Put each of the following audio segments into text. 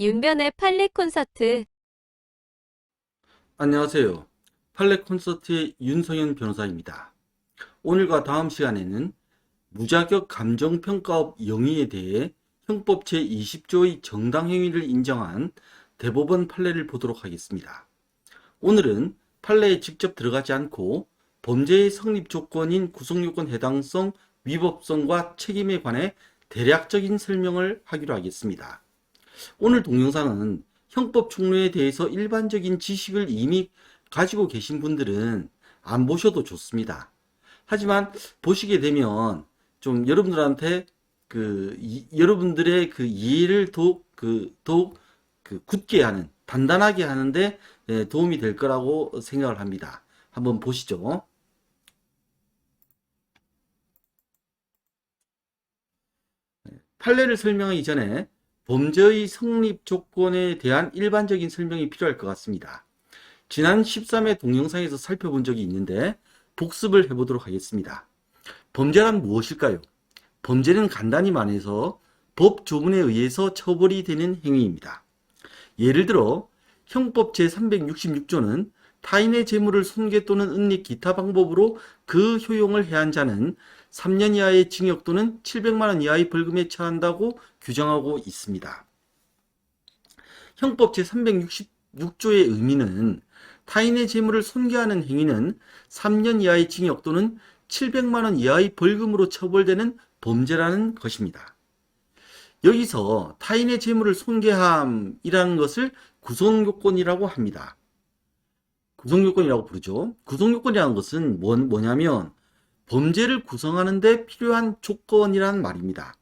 윤변의 판례 콘서트. 안녕하세요. 판례 콘서트의 윤성현 변호사입니다. 오늘과 다음 시간에는 무자격 감정평가업 영위에 대해 형법 제20조의 정당행위를 인정한 대법원 판례를 보도록 하겠습니다. 오늘은 판례에 직접 들어가지 않고 범죄의 성립 조건인 구성요건 해당성, 위법성과 책임에 관해 대략적인 설명을 하기로 하겠습니다. 오늘 동영상은 형법 총론에 대해서 일반적인 지식을 이미 가지고 계신 분들은 안 보셔도 좋습니다. 하지만 보시게 되면 좀 여러분들한테 여러분들의 이해를 더욱 굳게 하는, 단단하게 하는데 도움이 될 거라고 생각을 합니다. 한번 보시죠. 판례를 설명하기 전에 범죄의 성립 조건에 대한 일반적인 설명이 필요할 것 같습니다. 지난 13회 동영상에서 살펴본 적이 있는데 복습을 해보도록 하겠습니다. 범죄란 무엇일까요? 범죄는 간단히 말해서 법 조문에 의해서 처벌이 되는 행위입니다. 예를 들어 형법 제366조는 타인의 재물을 손괴 또는 은닉 기타 방법으로 그 효용을 해한 자는 3년 이하의 징역 또는 700만 원 이하의 벌금에 처한다고 규정하고 있습니다. 형법 제366조의 의미는 타인의 재물을 손괴하는 행위는 3년 이하의 징역 또는 700만 원 이하의 벌금으로 처벌되는 범죄라는 것입니다. 여기서 타인의 재물을 손괴함이라는 것을 구성요건이라고 합니다. 구성요건이라고 부르죠. 구성요건이라는 것은 뭐냐면 범죄를 구성하는 데 필요한 조건이란 말입니다.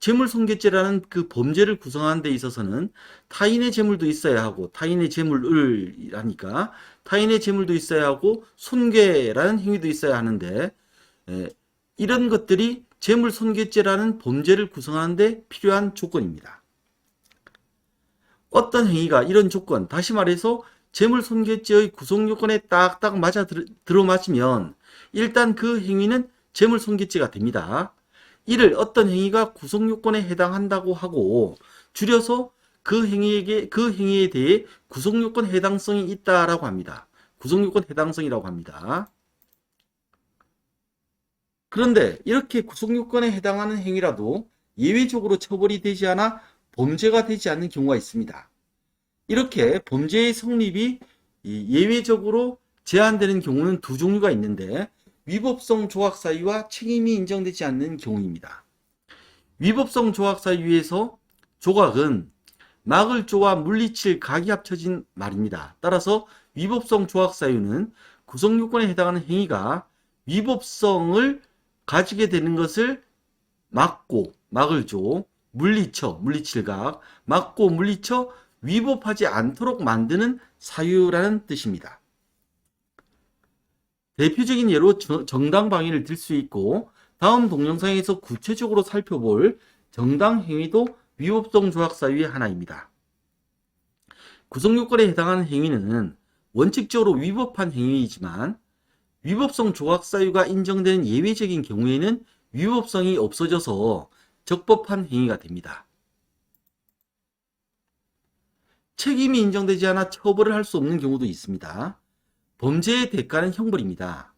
재물손괴죄라는 그 범죄를 구성하는 데 있어서는 타인의 재물도 있어야 하고, 타인의 재물을이라니까 타인의 재물도 있어야 하고 손괴라는 행위도 있어야 하는데, 이런 것들이 재물손괴죄라는 범죄를 구성하는 데 필요한 조건입니다. 어떤 행위가 이런 조건, 다시 말해서 재물손괴죄의 구성요건에 딱딱 맞아 들어맞으면 일단 그 행위는 재물손괴죄가 됩니다. 이를 어떤 행위가 구성요건에 해당한다고 하고, 줄여서 그 행위에 대해 구성요건 해당성이 있다라고 합니다. 구성요건 해당성이라고 합니다. 그런데 이렇게 구성요건에 해당하는 행위라도 예외적으로 처벌이 되지 않아 범죄가 되지 않는 경우가 있습니다. 이렇게 범죄의 성립이 예외적으로 제한되는 경우는 두 종류가 있는데, 위법성 조각 사유와 책임이 인정되지 않는 경우입니다. 위법성 조각 사유에서 조각은 막을 조와 물리칠 각이 합쳐진 말입니다. 따라서 위법성 조각 사유는 구성요건에 해당하는 행위가 위법성을 가지게 되는 것을 막고, 막을 조, 물리칠 각, 막고 물리쳐 위법하지 않도록 만드는 사유라는 뜻입니다. 대표적인 예로 정당방위를 들 수 있고, 다음 동영상에서 구체적으로 살펴볼 정당행위도 위법성 조각 사유의 하나입니다. 구성요건에 해당하는 행위는 원칙적으로 위법한 행위이지만 위법성 조각 사유가 인정되는 예외적인 경우에는 위법성이 없어져서 적법한 행위가 됩니다. 책임이 인정되지 않아 처벌을 할 수 없는 경우도 있습니다. 범죄의 대가는 형벌입니다.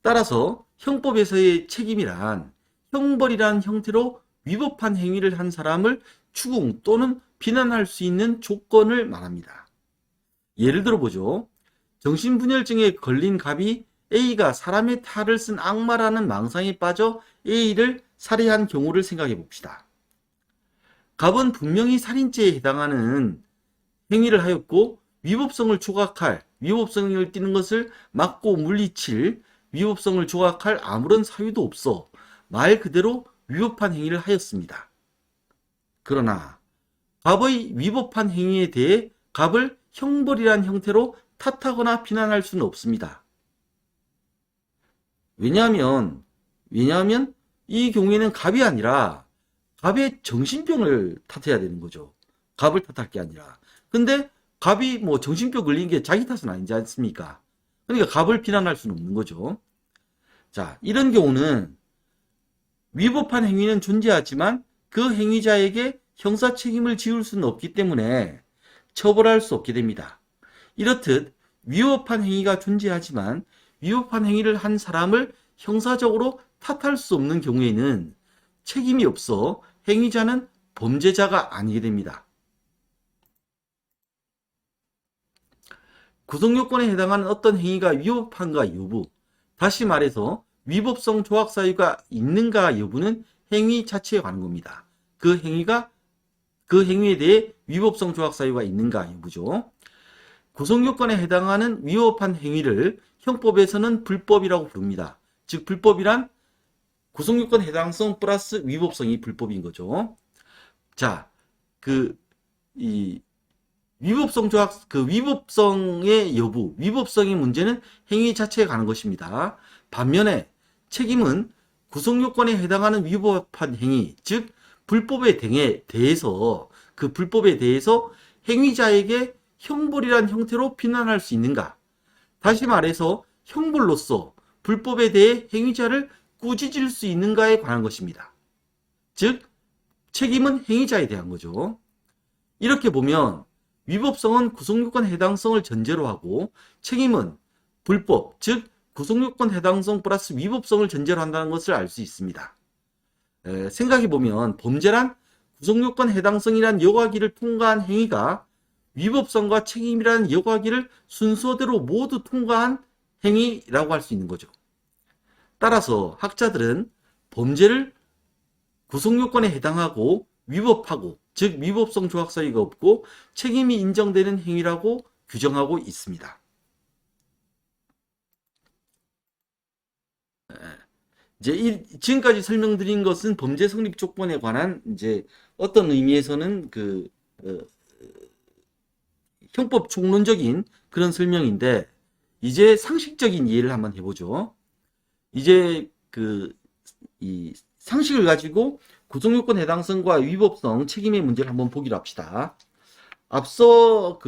따라서 형법에서의 책임이란 형벌이라는 형태로 위법한 행위를 한 사람을 추궁 또는 비난할 수 있는 조건을 말합니다. 예를 들어보죠. 정신분열증에 걸린 갑이 A가 사람의 탈을 쓴 악마라는 망상에 빠져 A를 살해한 경우를 생각해 봅시다. 갑은 분명히 살인죄에 해당하는 행위를 하였고, 위법성을 조각할, 위법성을 띠는 것을 막고 물리칠, 위법성을 조각할 아무런 사유도 없어 말 그대로 위법한 행위를 하였습니다. 그러나 갑의 위법한 행위에 대해 갑을 형벌이란 형태로 탓하거나 비난할 수는 없습니다. 왜냐하면 이 경우에는 갑이 아니라 갑의 정신병을 탓해야 되는 거죠. 갑을 탓할 게 아니라. 근데 갑이 정신병 걸린 게 자기 탓은 아니지 않습니까? 그러니까 갑을 비난할 수는 없는 거죠. 자, 이런 경우는 위법한 행위는 존재하지만 그 행위자에게 형사 책임을 지을 수는 없기 때문에 처벌할 수 없게 됩니다. 이렇듯 위법한 행위가 존재하지만 위법한 행위를 한 사람을 형사적으로 탓할 수 없는 경우에는 책임이 없어 행위자는 범죄자가 아니게 됩니다. 구성요건에 해당하는 어떤 행위가 위법한가 여부, 다시 말해서 위법성 조학 사유가 있는가 여부는 행위 자체에 관한 겁니다. 그 행위에 대해 위법성 조학 사유가 있는가 여부죠. 구성요건에 해당하는 위법한 행위를 형법에서는 불법이라고 부릅니다. 즉 불법이란 구성요건 해당성 플러스 위법성이 불법인 거죠. 자, 이 위법성 조학, 위법성의 여부, 위법성의 문제는 행위 자체에 관한 것입니다. 반면에 책임은 구성요건에 해당하는 위법한 행위, 즉 불법에 대해서 그 불법에 대해서 행위자에게 형벌이란 형태로 비난할 수 있는가? 다시 말해서 형벌로서 불법에 대해 행위자를 꾸짖을 수 있는가에 관한 것입니다. 즉 책임은 행위자에 대한 거죠. 이렇게 보면 위법성은 구성요건 해당성을 전제로 하고 책임은 불법, 즉 구성요건 해당성 플러스 위법성을 전제로 한다는 것을 알 수 있습니다. 생각해보면 범죄란 구성요건 해당성이란 여과기를 통과한 행위가 위법성과 책임이라는 여과기를 순서대로 모두 통과한 행위라고 할 수 있는 거죠. 따라서 학자들은 범죄를 구성요건에 해당하고 위법하고, 즉 위법성 조학 사유가 없고 책임이 인정되는 행위라고 규정하고 있습니다. 이제 지금까지 설명드린 것은 범죄 성립 조건에 관한 이제 어떤 의미에서는 형법 총론적인 그런 설명인데, 이제 상식적인 이해를 한번 해보죠. 이제 이 상식을 가지고 구성요건 해당성과 위법성, 책임의 문제를 한번 보기로 합시다. 앞서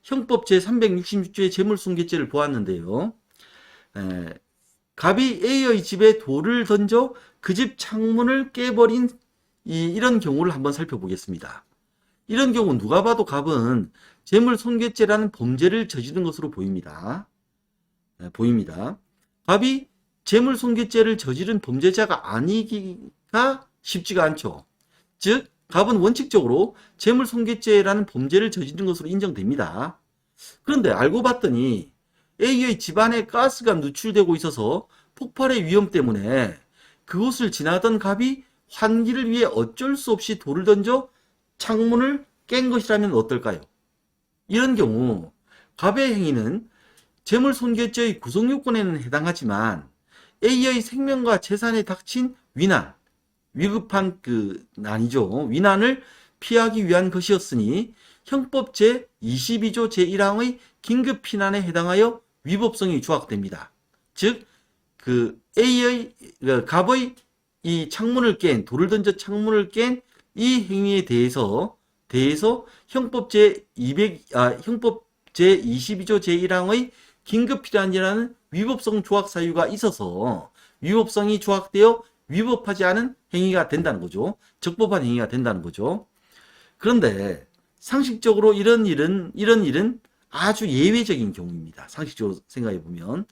형법 제366조의 재물손괴죄를 보았는데요. 갑이 A의 집에 돌을 던져 그 집 창문을 깨버린 이런 경우를 한번 살펴보겠습니다. 이런 경우 누가 봐도 갑은 재물손괴죄라는 범죄를 저지른 것으로 보입니다. 갑이 재물손괴죄를 저지른 범죄자가 아니기가 쉽지가 않죠. 즉 갑은 원칙적으로 재물손괴죄라는 범죄를 저지른 것으로 인정됩니다. 그런데 알고 봤더니 A의 집안에 가스가 누출되고 있어서 폭발의 위험 때문에 그곳을 지나던 갑이 환기를 위해 어쩔 수 없이 돌을 던져 창문을 깬 것이라면 어떨까요? 이런 경우 갑의 행위는 재물손괴죄의 구성요건에는 해당하지만 A의 생명과 재산에 닥친 위난, 위급한 난이죠. 위난을 피하기 위한 것이었으니 형법 제22조 제1항의 긴급 피난에 해당하여 위법성이 조학됩니다. 즉 갑의 이 창문을 깬, 돌을 던져 창문을 깬 이 행위에 대해서 형법 제22조 제1항의 긴급 피난이라는 위법성 조학 사유가 있어서 위법성이 조학되어 위법하지 않은 행위가 된다는 거죠. 적법한 행위가 된다는 거죠. 그런데 상식적으로 이런 일은 아주 예외적인 경우입니다. 상식적으로 생각해 보면.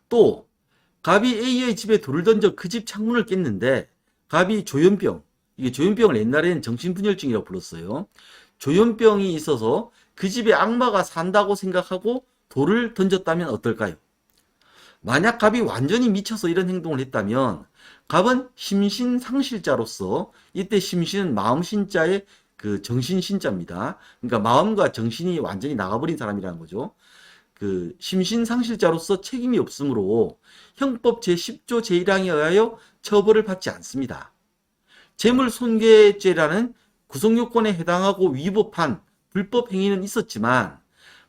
또 갑이 A의 집에 돌을 던져 그 집 창문을 깼는데 갑이 조현병, 이게 조현병을 옛날에는 정신분열증이라고 불렀어요. 조현병이 있어서 그 집에 악마가 산다고 생각하고 돌을 던졌다면 어떨까요? 만약 갑이 완전히 미쳐서 이런 행동을 했다면 갑은 심신상실자로서, 이때 심신은 마음신자의 정신신자입니다. 그러니까 마음과 정신이 완전히 나가버린 사람이라는 거죠. 심신상실자로서 책임이 없으므로 형법 제10조 제1항에 의하여 처벌을 받지 않습니다. 재물손괴죄라는 구성요건에 해당하고 위법한 불법 행위는 있었지만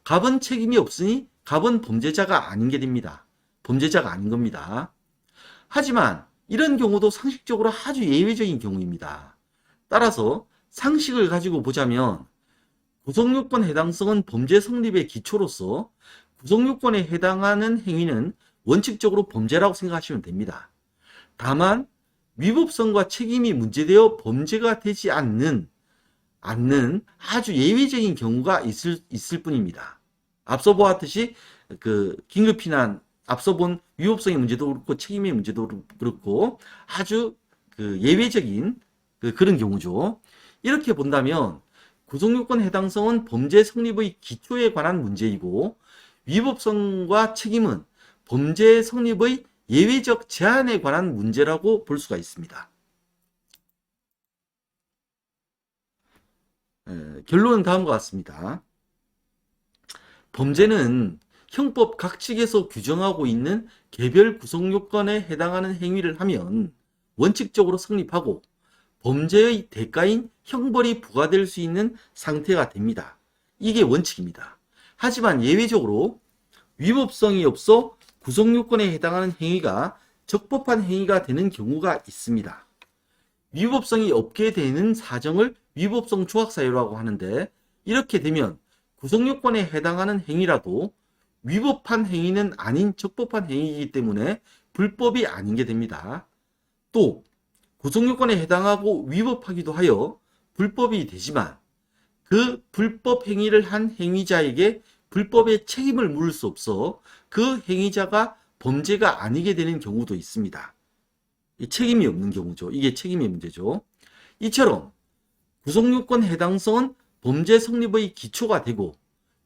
갑은 책임이 없으니 갑은 범죄자가 아닌 게 됩니다. 범죄자가 아닌 겁니다. 하지만 이런 경우도 상식적으로 아주 예외적인 경우입니다. 따라서 상식을 가지고 보자면 구성요건 해당성은 범죄 성립의 기초로서 구성요건에 해당하는 행위는 원칙적으로 범죄라고 생각하시면 됩니다. 다만 위법성과 책임이 문제되어 범죄가 되지 않는 아주 예외적인 경우가 있을 뿐입니다. 앞서 보았듯이 그 긴급피난, 앞서 본 위법성의 문제도 그렇고 책임의 문제도 그렇고 아주 그 예외적인 그런 경우죠. 이렇게 본다면 구속요건 해당성은 범죄 성립의 기초에 관한 문제이고, 위법성과 책임은 범죄 성립의 예외적 제한에 관한 문제라고 볼 수가 있습니다. 결론은 다음과 같습니다. 범죄는 형법 각 측에서 규정하고 있는 개별 구속요건에 해당하는 행위를 하면 원칙적으로 성립하고 범죄의 대가인 형벌이 부과될 수 있는 상태가 됩니다. 이게 원칙입니다. 하지만 예외적으로 위법성이 없어 구속요건에 해당하는 행위가 적법한 행위가 되는 경우가 있습니다. 위법성이 없게 되는 사정을 위법성 조학사유라고 하는데, 이렇게 되면 구속요건에 해당하는 행위라도 위법한 행위는 아닌 적법한 행위이기 때문에 불법이 아닌 게 됩니다. 또 구속요건에 해당하고 위법하기도 하여 불법이 되지만 그 불법 행위를 한 행위자에게 불법의 책임을 물을 수 없어 그 행위자가 범죄가 아니게 되는 경우도 있습니다. 책임이 없는 경우죠. 이게 책임의 문제죠. 이처럼 구속요건 해당성은 범죄 성립의 기초가 되고,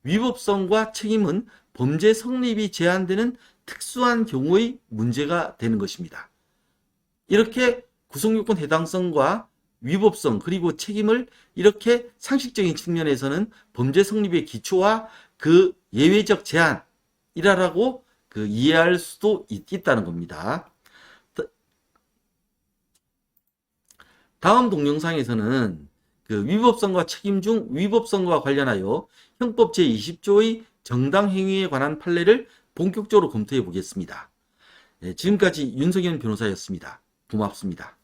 위법성과 책임은 범죄 성립이 제한되는 특수한 경우의 문제가 되는 것입니다. 이렇게 구속요건 해당성과 위법성 그리고 책임을 이렇게 상식적인 측면에서는 범죄 성립의 기초와 그 예외적 제한이라고 이해할 수도 있다는 겁니다. 다음 동영상에서는 위법성과 책임 중 위법성과 관련하여 형법 제20조의 정당행위에 관한 판례를 본격적으로 검토해 보겠습니다. 지금까지 윤석현 변호사였습니다. 고맙습니다.